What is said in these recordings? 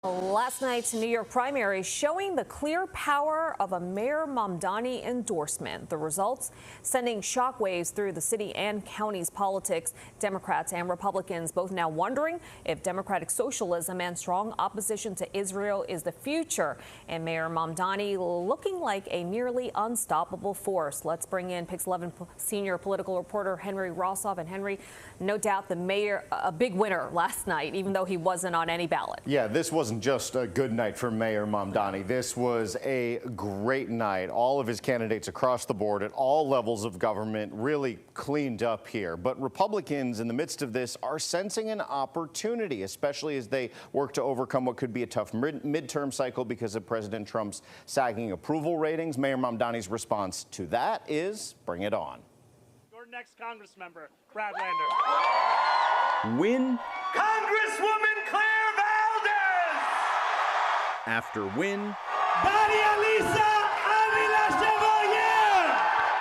Last night's New York primary showing the clear power of a Mayor Mamdani endorsement. The results sending shockwaves through the city and county's politics. Democrats and Republicans both now wondering if democratic socialism and strong opposition to Israel is the future. And Mayor Mamdani looking like a nearly unstoppable force. Let's bring in Pix 11 senior political reporter Henry Rossoff. And Henry, no doubt the mayor, a big winner last night, even though he wasn't on any ballot. Yeah, this wasn't just a good night for Mayor Mamdani. This was a great night. All of his candidates across the board at all levels of government really cleaned up here. But Republicans in the midst of this are sensing an opportunity, especially as they work to overcome what could be a tough midterm cycle because of President Trump's sagging approval ratings. Mayor Mamdani's response to that is bring it on. Your next Congress member, Brad Lander. Win Congresswoman Claire Valdez! after win Maria Lisa Avila Chevalier!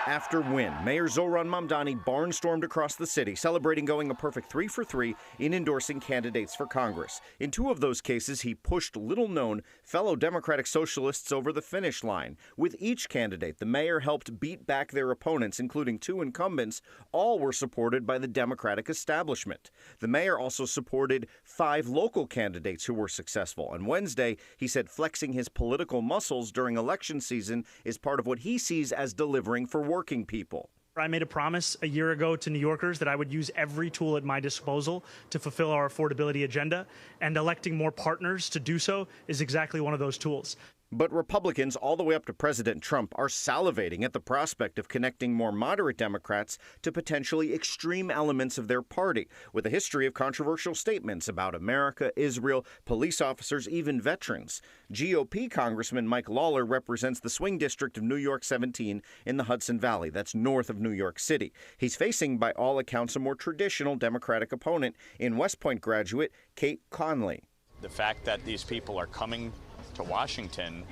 after win, Mayor Zohran Mamdani barnstormed across the city, celebrating going a perfect 3 for 3 in endorsing candidates for Congress. In 2 of those cases, he pushed little-known fellow Democratic Socialists over the finish line. With each candidate, the mayor helped beat back their opponents, including 2 incumbents. All were supported by the Democratic establishment. The mayor also supported 5 local candidates who were successful. On Wednesday, he said flexing his political muscles during election season is part of what he sees as delivering for working people. I made a promise a year ago to New Yorkers that I would use every tool at my disposal to fulfill our affordability agenda, and electing more partners to do so is exactly one of those tools. But Republicans, all the way up to President Trump, are salivating at the prospect of connecting more moderate Democrats to potentially extreme elements of their party, with a history of controversial statements about America, Israel, police officers, even veterans. GOP Congressman Mike Lawler represents the swing district of New York 17 in the Hudson Valley. That's north of New York City. He's facing, by all accounts, a more traditional Democratic opponent in West Point graduate Kate Conley. The fact that these people are coming to Washington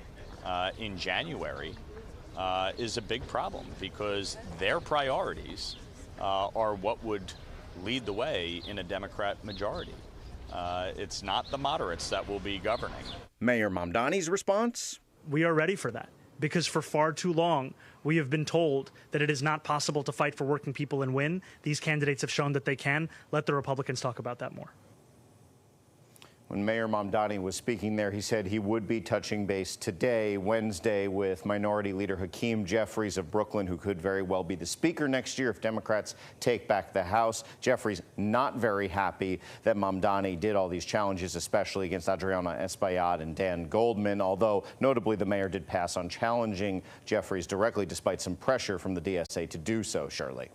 in January is a big problem because their priorities are what would lead the way in a Democrat majority. It's not the moderates that will be governing. Mayor Mamdani's response? We are ready for that because for far too long we have been told that it is not possible to fight for working people and win. These candidates have shown that they can. Let the Republicans talk about that more. When Mayor Mamdani was speaking there, he said he would be touching base today, Wednesday, with Minority Leader Hakeem Jeffries of Brooklyn, who could very well be the Speaker next year if Democrats take back the House. Jeffries not very happy that Mamdani did all these challenges, especially against Adriana Espaillat and Dan Goldman, although notably the mayor did pass on challenging Jeffries directly despite some pressure from the DSA to do so, Shirley.